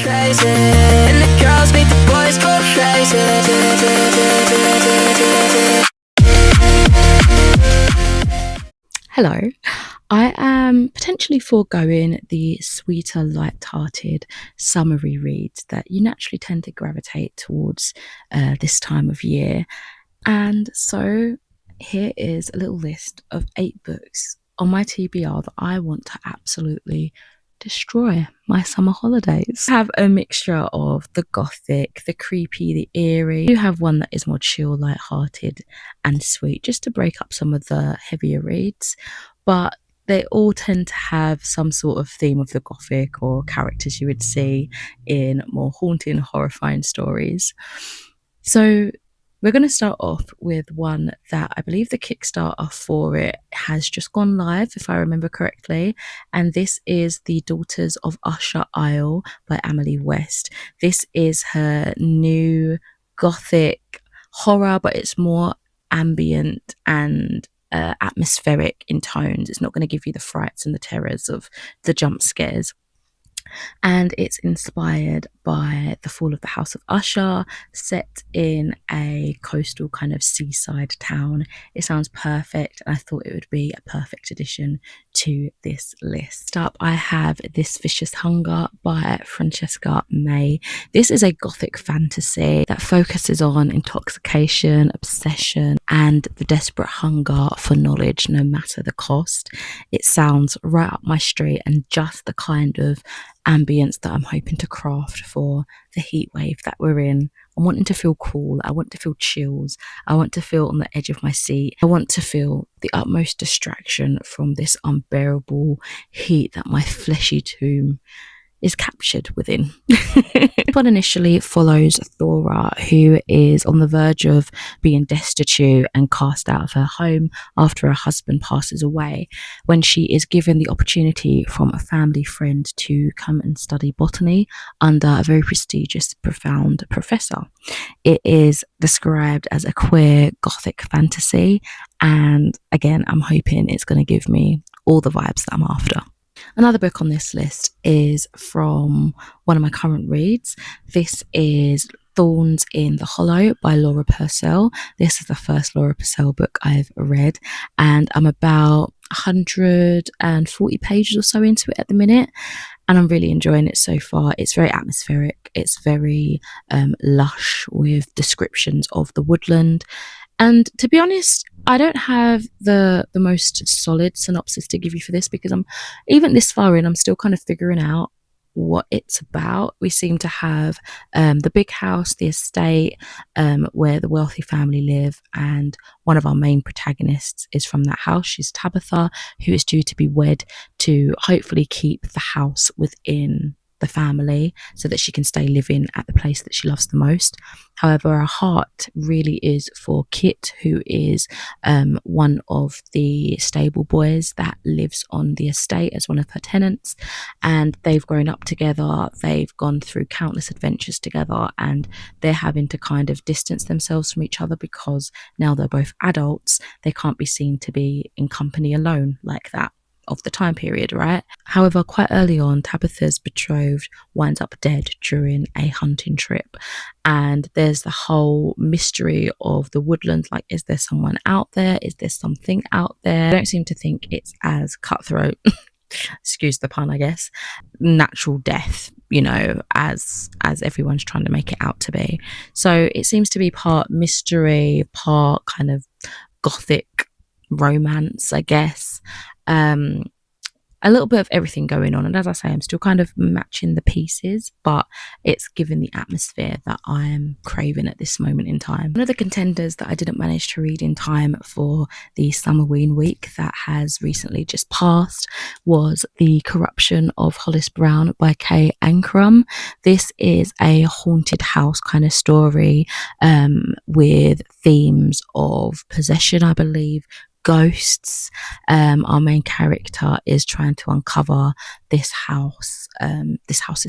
crazy, and the girls make the boys go crazy. Hello, I am potentially foregoing the sweeter, light-hearted summery reads that you naturally tend to gravitate towards this time of year. And so here is a little list of 8 books on my TBR that I want to absolutely destroy my summer holidays. I have a mixture of the gothic, the creepy, the eerie. You have one that is more chill, light-hearted and sweet, just to break up some of the heavier reads. But they all tend to have some sort of theme of the gothic or characters you would see in more haunting, horrifying stories. So we're going to start off with one that I believe the Kickstarter for it has just gone live, if I remember correctly. And this is The Daughters of Usher Isle by Emily West. This is her new gothic horror, but it's more ambient and atmospheric in tones. It's not going to give you the frights and the terrors of the jump scares. And it's inspired by the fall of the House of Usher, set in a coastal kind of seaside town. It sounds perfect, and I thought it would be a perfect addition to this list. Up, I have This Vicious Hunger by Francesca May. This is a gothic fantasy that focuses on intoxication, obsession, and the desperate hunger for knowledge, no matter the cost. It sounds right up my street and just the kind of ambience that I'm hoping to craft for the heat wave that we're in. I'm wanting to feel cool. I want to feel chills. I want to feel on the edge of my seat. I want to feel the utmost distraction from this unbearable heat that my fleshy tomb is captured within. This one initially follows Thora, who is on the verge of being destitute and cast out of her home after her husband passes away, when she is given the opportunity from a family friend to come and study botany under a very prestigious, profound professor. It is described as a queer gothic fantasy, and again, I'm hoping it's going to give me all the vibes that I'm after. Another book on this list is from one of my current reads. This is Thorns in the Hollow by Laura Purcell. This is the first Laura Purcell book I've read, and I'm about 140 pages or so into it at the minute, and I'm really enjoying it so far. It's very atmospheric. It's very lush with descriptions of the woodland. And to be honest, I don't have the most solid synopsis to give you for this, because I'm even this far in, I'm still kind of figuring out what it's about. We seem to have the big house, the estate, where the wealthy family live, and one of our main protagonists is from that house. She's Tabitha, who is due to be wed to hopefully keep the house within the family so that she can stay living at the place that she loves the most. However, her heart really is for Kit, who is one of the stable boys that lives on the estate as one of her tenants, and they've grown up together. They've gone through countless adventures together, and they're having to kind of distance themselves from each other because now they're both adults. They can't be seen to be in company alone like that of the time period, right? However, quite early on, Tabitha's betrothed winds up dead during a hunting trip, and there's the whole mystery of the woodlands. Like, is there someone out there? Is there something out there? I don't seem to think it's as cutthroat, excuse the pun, I guess, natural death, you know, as everyone's trying to make it out to be. So it seems to be part mystery, part kind of gothic romance, I guess. A little bit of everything going on, and as I say, I'm still kind of matching the pieces, but it's given the atmosphere that I am craving at this moment in time. One of the contenders that I didn't manage to read in time for the Summerween week that has recently just passed was The Corruption of Hollis Brown by Kay Ancrum. This is a haunted house kind of story with themes of possession, I believe, ghosts. Our main character is trying to uncover this house's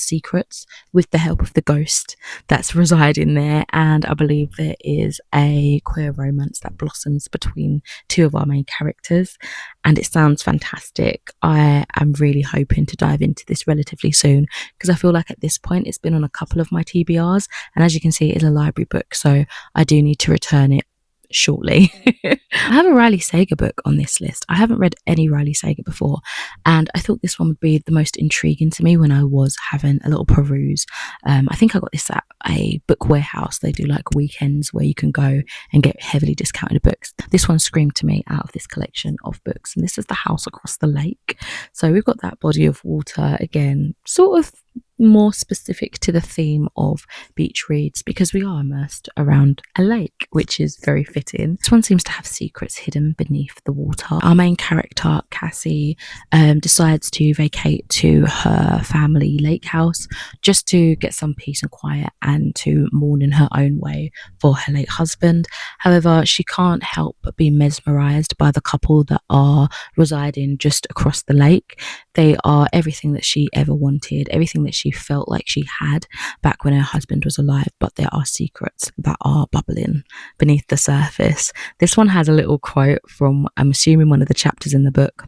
secrets with the help of the ghost that's residing there. And I believe there is a queer romance that blossoms between two of our main characters, and it sounds fantastic. I am really hoping to dive into this relatively soon, because I feel like at this point it's been on a couple of my TBRs, and as you can see, it is a library book, so I do need to return it shortly. I have a Riley Sager book on this list. I haven't read any Riley Sager before, and I thought this one would be the most intriguing to me when I was having a little peruse. I think I got this at a book warehouse. They do like weekends where you can go and get heavily discounted books. This one screamed to me out of this collection of books, and this is The House Across the Lake. So we've got that body of water again, sort of more specific to the theme of beach reads, because we are immersed around a lake, which is very fitting. This one seems to have secrets hidden beneath the water. Our main character, Cassie, decides to vacate to her family lake house just to get some peace and quiet and to mourn in her own way for her late husband. However, she can't help but be mesmerized by the couple that are residing just across the lake. They are everything that she ever wanted, everything that she felt like she had back when her husband was alive, but there are secrets that are bubbling beneath the surface. This one has a little quote from, I'm assuming, one of the chapters in the book,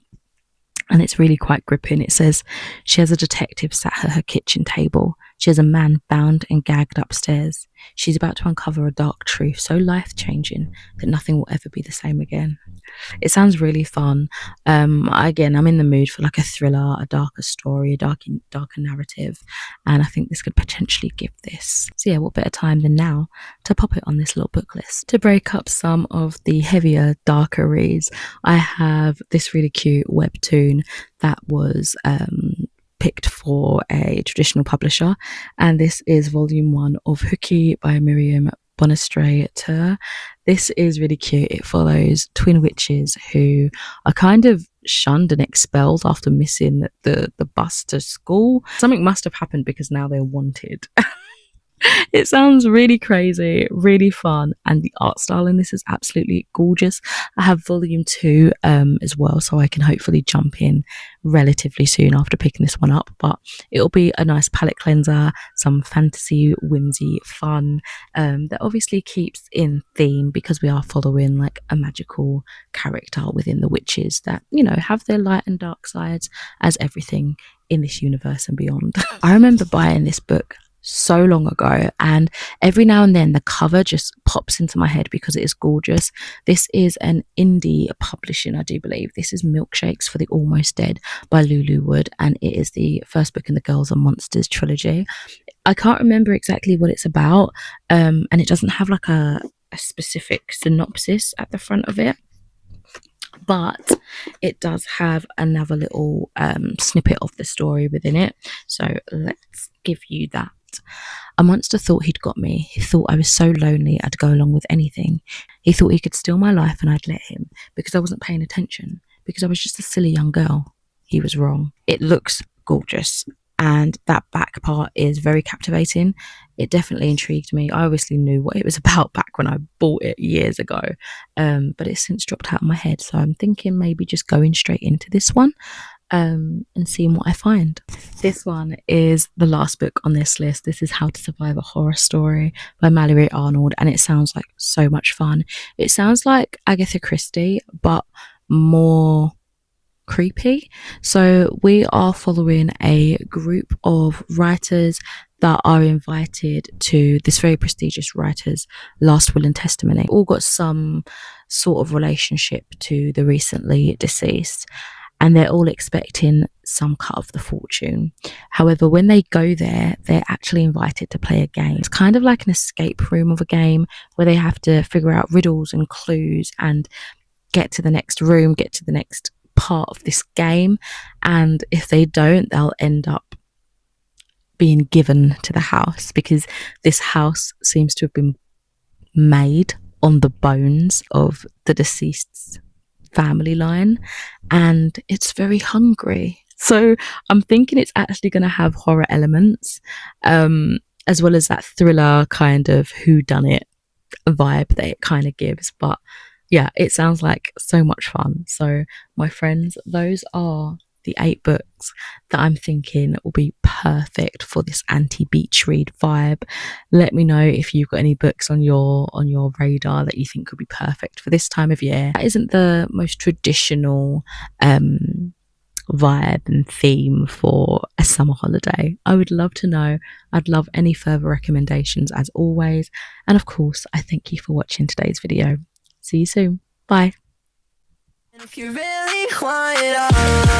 and it's really quite gripping. It says, "She has a detective sat at her kitchen table. She has a man bound and gagged upstairs. She's about to uncover a dark truth so life-changing that nothing will ever be the same again." It sounds really fun. Again, I'm in the mood for like a thriller, a darker story, a darker narrative, and I think this could potentially give this. So yeah, what better time than now to pop it on this little book list. To break up some of the heavier, darker reads, I have this really cute webtoon that was picked for a traditional publisher, and this is volume 1 of Hooky by Miriam Bonestray. This is really cute. It follows twin witches who are kind of shunned and expelled after missing the bus to school. Something must have happened because now they're wanted. It sounds really crazy, really fun, and the art style in this is absolutely gorgeous. I have volume 2 as well, so I can hopefully jump in relatively soon after picking this one up, but it'll be a nice palette cleanser, some fantasy, whimsy, fun, that obviously keeps in theme because we are following like a magical character within the witches that, you know, have their light and dark sides as everything in this universe and beyond. I remember buying this book so long ago, and every now and then the cover just pops into my head because it is gorgeous. This is an indie publishing, I do believe. This is Milkshakes for the Almost Dead by Lulu Wood, and it is the first book in the Girls and Monsters trilogy. I can't remember exactly what it's about, and it doesn't have like a specific synopsis at the front of it, but it does have another little snippet of the story within it, so let's give you that. A monster thought he'd got me. He thought I was so lonely I'd go along with anything. He thought he could steal my life and I'd let him because I wasn't paying attention, because I was just a silly young girl. He was wrong. It looks gorgeous, and that back part is very captivating. It definitely intrigued me. I obviously knew what it was about back when I bought it years ago, but it's since dropped out of my head, so I'm thinking maybe just going straight into this one and seeing what I find. This one is the last book on this list. This is How to Survive a Horror Story by Mallory Arnold, and it sounds like so much fun. It sounds like Agatha Christie, but more creepy. So we are following a group of writers that are invited to this very prestigious writer's last will and testament. They all got some sort of relationship to the recently deceased, and they're all expecting some cut of the fortune. However, when they go there, they're actually invited to play a game. It's kind of like an escape room of a game where they have to figure out riddles and clues and get to the next room, get to the next part of this game. And if they don't, they'll end up being given to the house, because this house seems to have been made on the bones of the deceased's family line, and it's very hungry. So I'm thinking it's actually going to have horror elements, as well as that thriller kind of whodunit vibe that it kind of gives. But Yeah, it sounds like so much fun. So, my friends, those are the 8 books that I'm thinking will be perfect for this anti-beach read vibe. Let me know if you've got any books on your radar that you think could be perfect for this time of year. That isn't the most traditional vibe and theme for a summer holiday. I would love to know. I'd love any further recommendations as always. And of course, I thank you for watching today's video. See you soon. Bye. And if you really want it all